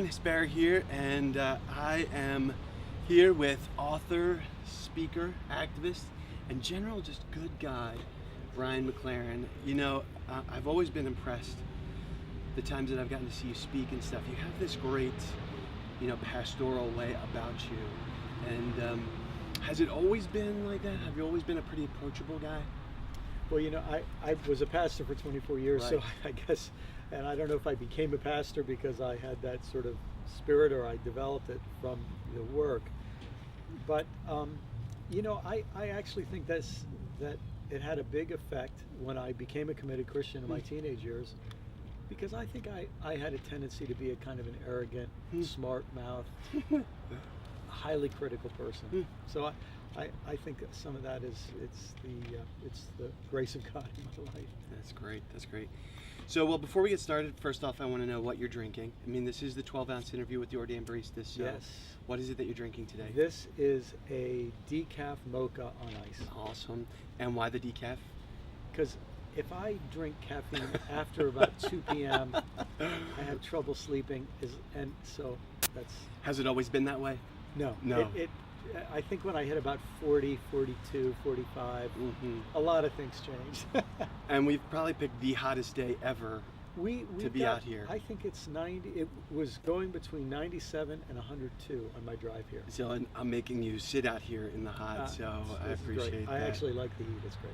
it's Barry here, and I am here with author, speaker, activist, and general just good guy, Brian McLaren. You know, I've always been impressed the times that I've gotten to see you speak and stuff. You have this great, pastoral way about you. And has it always been like that? Have you always been a pretty approachable guy? Well, I was a pastor for 24 years, Right. so I guess, and I don't know if I became a pastor because I had that sort of spirit or I developed it from the work. But, I actually think that it had a big effect when I became a committed Christian in my teenage years, because I think I had a tendency to be a kind of an arrogant, smart mouth, highly critical person. So I think that some of that it's the grace of God in my life. That's great. That's great. So, well, before we get started, first off, I want to know what you're drinking. I mean, this is the 12-ounce interview with the ordained barista. So Yes. what is it that you're drinking today? This is a decaf mocha on ice. Awesome. And why the decaf? Because if I drink caffeine after about 2 p.m., I have trouble sleeping. And so that's... Has it always been that way? No. No. I think when I hit about 40, 42, 45, a lot of things changed. And we've probably picked the hottest day ever we to be out here. I think it's 90. It was going between 97 and 102 on my drive here. So I'm making you sit out here in the hot, so I This is great. appreciate that. I actually like the heat. It's great.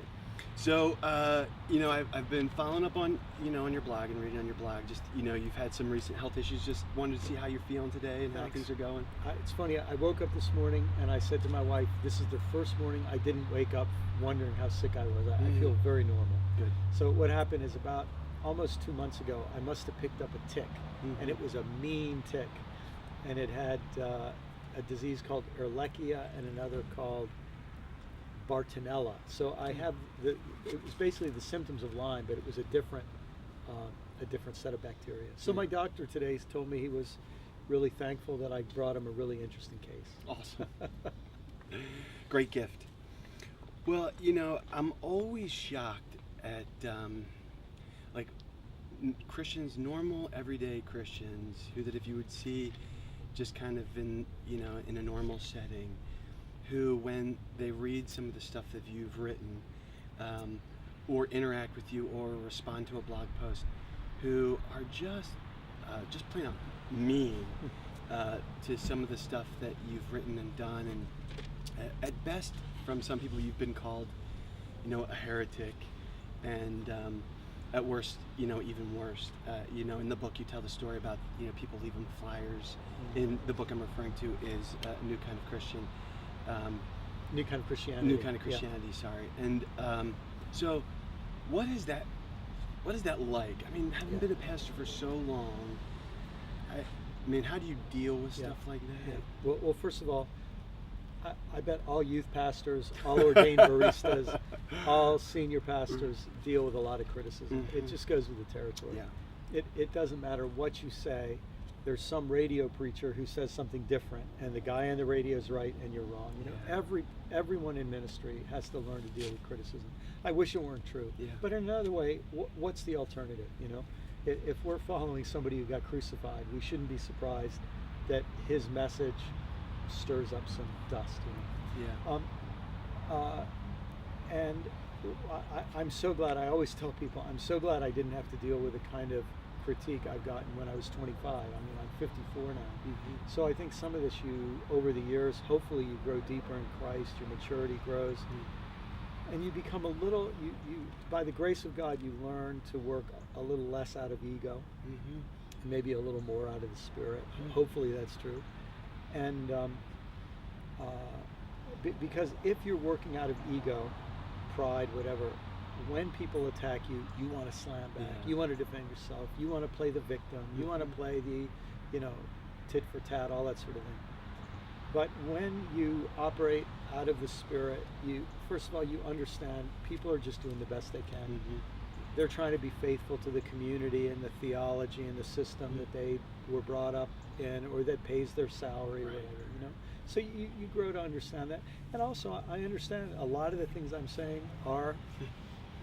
So, I've been following up on, on your blog and reading on your blog. Just, you've had some recent health issues. Just wanted to see how you're feeling today and how Thanks. things are going. It's funny, I woke up this morning and I said to my wife, this is the first morning I didn't wake up wondering how sick I was. I feel very normal. Good. So what happened is about almost 2 months ago, I must have picked up a tick, and it was a mean tick. And it had a disease called Ehrlichia and another called Bartonella. So I have it was basically the symptoms of Lyme, but it was a different set of bacteria. So my doctor today told me he was really thankful that I brought him a really interesting case. Awesome. Great gift. Well, I'm always shocked at Christians, normal, everyday Christians, who that if you would see just kind of in a normal setting, who when they read some of the stuff that you've written, or interact with you or respond to a blog post, who are just plain out mean to some of the stuff that you've written and done, and at best from some people you've been called a heretic, and at worst even worse. In the book you tell the story about people leaving flyers. In the book I'm referring to is A New Kind of Christian. New Kind of Christianity. New Kind of Christianity, sorry. And so what is that like? I mean, having been a pastor for so long, I mean, how do you deal with stuff like that? Yeah. Well, first of all, I bet all youth pastors, all ordained baristas, all senior pastors deal with a lot of criticism. It just goes with the territory. Yeah. It doesn't matter what you say. There's some radio preacher who says something different, and the guy on the radio is right and you're wrong. Everyone in ministry has to learn to deal with criticism. I wish it weren't true. Yeah. But in another way, what's the alternative? If we're following somebody who got crucified, we shouldn't be surprised that his message stirs up some dust. Yeah. And I'm so glad. I always tell people, I'm so glad I didn't have to deal with the kind of critique I've gotten when I was 25. I mean, I'm 54 now. So I think some of this, over the years, hopefully you grow deeper in Christ, your maturity grows, and you become a little, you by the grace of God, you learn to work a little less out of ego, and maybe a little more out of the Spirit. Hopefully that's true. And because if you're working out of ego, pride, whatever, when people attack you, you want to slam back. Yeah. You want to defend yourself. You want to play the victim. You want to play the, tit for tat, all that sort of thing. But when you operate out of the Spirit, first of all, you understand people are just doing the best they can. They're trying to be faithful to the community and the theology and the system that they were brought up in, or that pays their salary, or whatever, So you grow to understand that. And also, I understand a lot of the things I'm saying are,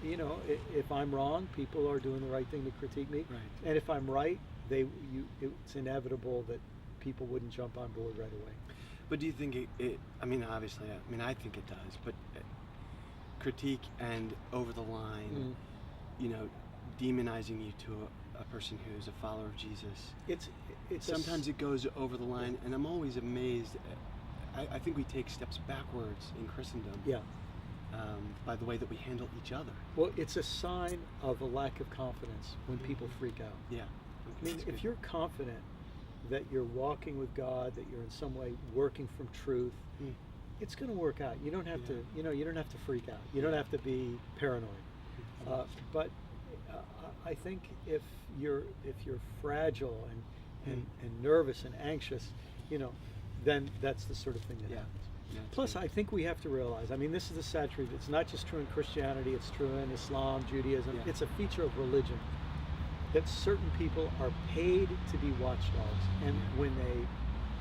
if I'm wrong, people are doing the right thing to critique me. Right. And if I'm right, it's inevitable that people wouldn't jump on board right away. But do you think I mean, obviously, I think it does, but critique and over the line, you know, demonizing you to a person who's a follower of Jesus. It's Sometimes it goes over the line, and I'm always amazed. I think we take steps backwards in Christendom. Yeah. By the way that we handle each other. Well, it's a sign of a lack of confidence when people freak out. Yeah. I mean, if you're confident that you're walking with God, that you're in some way working from truth, it's going to work out. You don't have to, you know, you don't have to freak out. You don't have to be paranoid. But I think if you're fragile and nervous and anxious, you know, then that's the sort of thing that happens. Yeah, Plus, I think we have to realize, I mean, this is the sad truth. It's not just true in Christianity, it's true in Islam, Judaism. Yeah. It's a feature of religion that certain people are paid to be watchdogs. And when they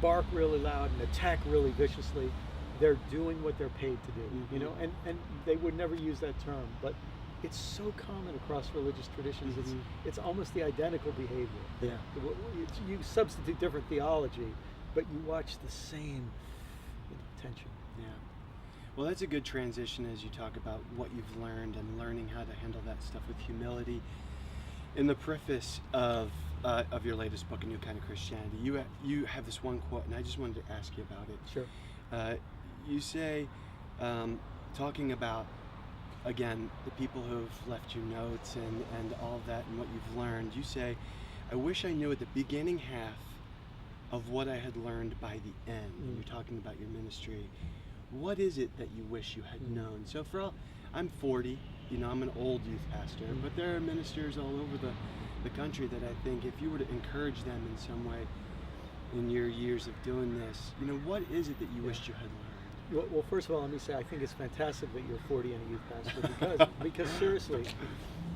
bark really loud and attack really viciously, they're doing what they're paid to do. You know, and they would never use that term, but it's so common across religious traditions. It's almost the identical behavior. Yeah. You substitute different theology, but you watch the same tension. Yeah. Well, that's a good transition as you talk about what you've learned and learning how to handle that stuff with humility. In the preface of your latest book, A New Kind of Christianity, you have this one quote, and I just wanted to ask you about it. Sure. You say, talking about, again, the people who've left you notes and all of that and what you've learned, you say, I wish I knew at the beginning half of what I had learned by the end. And you're talking about your ministry. What is it that you wish you had known? So I'm 40, you know, I'm an old youth pastor, but there are ministers all over the country that I think if you were to encourage them in some way in your years of doing this, you know, what is it that you wished you had learned? Well, first of all, let me say, I think it's fantastic that you're 40 and a youth pastor because seriously,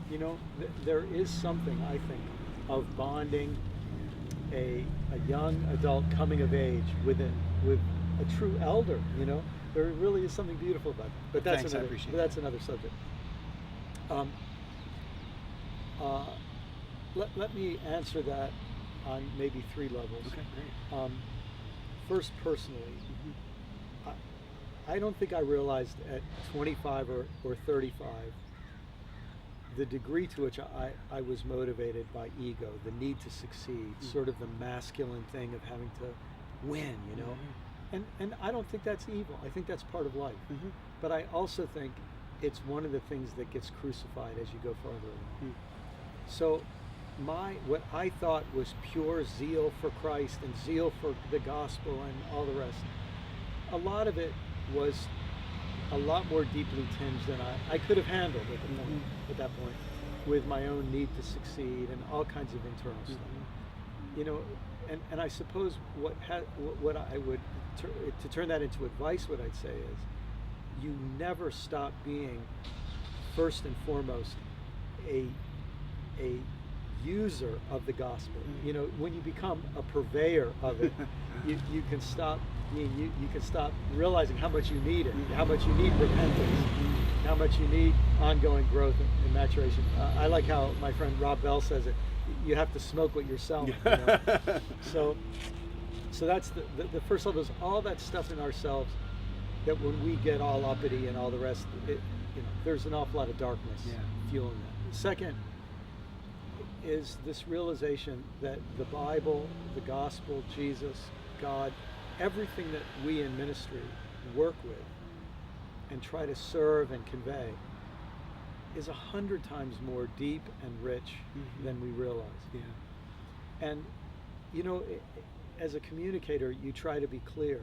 you know, there is something, I think, of bonding a young adult coming of age with a true elder, you know. There really is something beautiful about that. But that's another subject. Let me answer that on maybe 3 levels. Okay, great. First, personally, I don't think I realized at 25 or 35 the degree to which I was motivated by ego, the need to succeed, sort of the masculine thing of having to win, you know. And I don't think that's evil. I think that's part of life. But I also think it's one of the things that gets crucified as you go farther along. So what I thought was pure zeal for Christ and zeal for the gospel and all the rest, a lot of it was a lot more deeply tinged than I could have handled at that point, with my own need to succeed and all kinds of internal stuff. You know, and I suppose what I would to turn that into advice, what I'd say is, you never stop being first and foremost a user of the gospel. You know, when you become a purveyor of it, you can stop. You can stop realizing how much you need it, how much you need repentance, how much you need ongoing growth and maturation. I like how my friend Rob Bell says it. You have to smoke what you're selling. You know? So that's the first level, is all that stuff in ourselves that when we get all uppity and all the rest, you know, there's an awful lot of darkness fueling that. Second is this realization that the Bible, the gospel, Jesus, God, everything that we in ministry work with and try to serve and convey is 100 times more deep and rich than we realize. And you know, as a communicator, you try to be clear,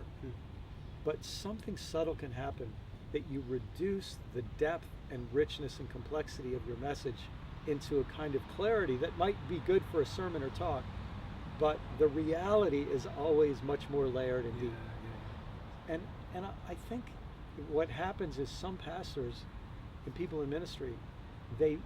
but something subtle can happen that you reduce the depth and richness and complexity of your message into a kind of clarity that might be good for a sermon or talk, but the reality is always much more layered and deep. And I think what happens is some pastors and people in ministry, they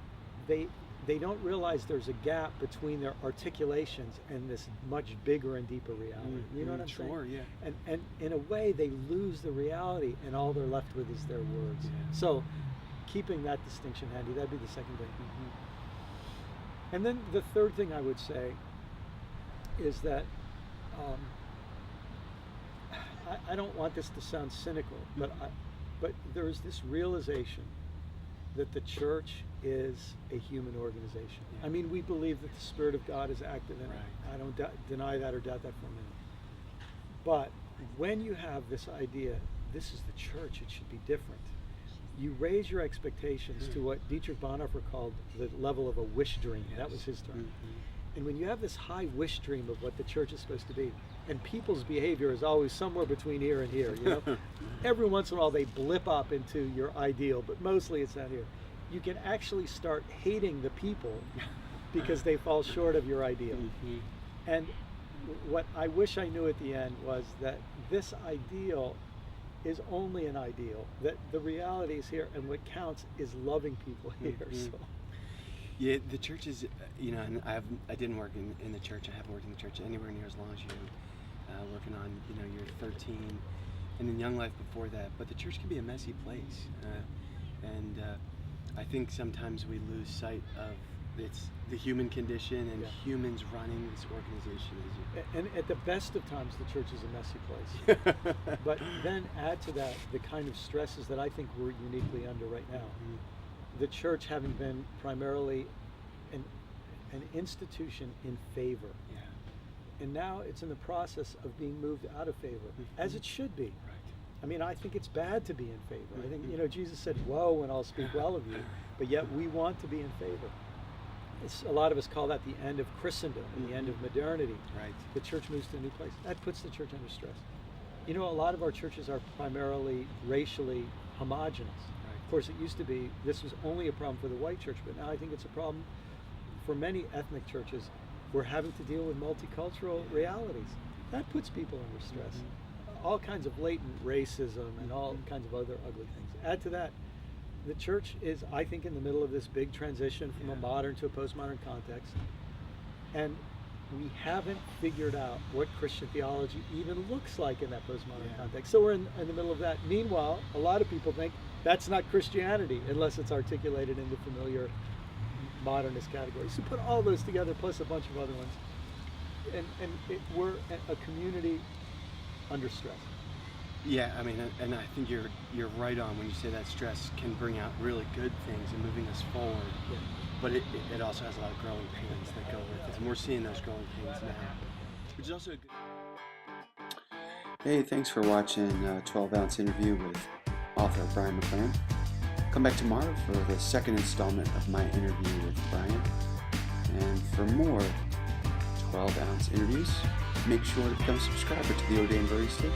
don't realize there's a gap between their articulations and this much bigger and deeper reality. You know what I'm saying? Sure, yeah. And in a way, they lose the reality, and all they're left with is their words. So keeping that distinction handy, that'd be the second thing. And then the third thing I would say is that I don't want this to sound cynical, but there is this realization that the church is a human organization. Yeah. I mean, we believe that the Spirit of God is active in it. Right. I don't deny that or doubt that for a minute. But when you have this idea, this is the church, it should be different. You raise your expectations to what Dietrich Bonhoeffer called the level of a wish dream. Yes. That was his term. Mm-hmm. And when you have this high wish dream of what the church is supposed to be, and people's behavior is always somewhere between here and here, you know, every once in a while they blip up into your ideal, but mostly it's not here. You can actually start hating the people because they fall short of your ideal. Mm-hmm. And what I wish I knew at the end was that this ideal is only an ideal, that the reality is here, and what counts is loving people here. Mm-hmm. So. Yeah, the church is, you know, and I didn't work in the church. I haven't worked in the church anywhere near as long as you. Working on, you know, you're 13, and in Young Life before that. But the church can be a messy place, and I think sometimes we lose sight of it's the human condition and humans running this organization. And at the best of times, the church is a messy place. But then add to that the kind of stresses that I think we're uniquely under right now. Mm-hmm. The church having been primarily an institution in favor. Yeah. And now it's in the process of being moved out of favor, as it should be. Right. I mean, I think it's bad to be in favor. I think, you know, Jesus said, woe, and I'll speak well of you, but yet we want to be in favor. A lot of us call that the end of Christendom, the end of modernity. Right. The church moves to a new place. That puts the church under stress. You know, a lot of our churches are primarily racially homogenous. Right. Of course, it used to be, this was only a problem for the white church, but now I think it's a problem for many ethnic churches. We're having to deal with multicultural realities. That puts people under stress. Mm-hmm. All kinds of latent racism and all kinds of other ugly things. Add to that, the church is, I think, in the middle of this big transition from a modern to a postmodern context. And we haven't figured out what Christian theology even looks like in that postmodern context. So we're in the middle of that. Meanwhile, a lot of people think that's not Christianity unless it's articulated in the familiar modernist categories. So put all those together plus a bunch of other ones, and we're a community under stress. Yeah, I mean, and I think you're right on when you say that stress can bring out really good things and moving us forward. Yeah. But it also has a lot of growing pains that go with it, and we're seeing those growing pains now, which is also a good. Hey, thanks for watching 12-ounce interview with author Brian McLaren. Come back tomorrow for the second installment of my interview with Brian. And for more 12-ounce interviews, make sure to become a subscriber to The Ordained Barista